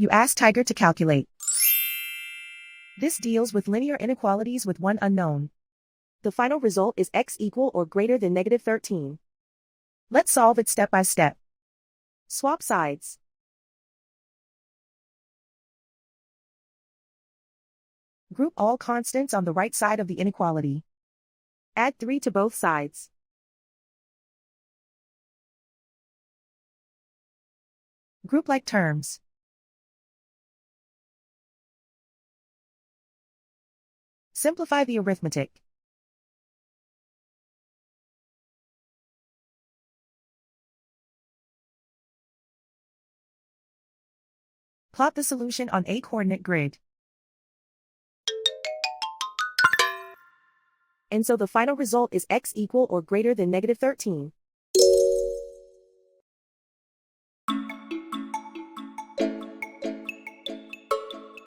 You ask Tiger to calculate. This deals with linear inequalities with one unknown. The final result is x equal or greater than -13. Let's solve it step by step. Swap sides. Group all constants on the right side of the inequality. Add 3 to both sides. Group like terms. Simplify the arithmetic. Plot the solution on a coordinate grid. And so the final result is x equal or greater than -13.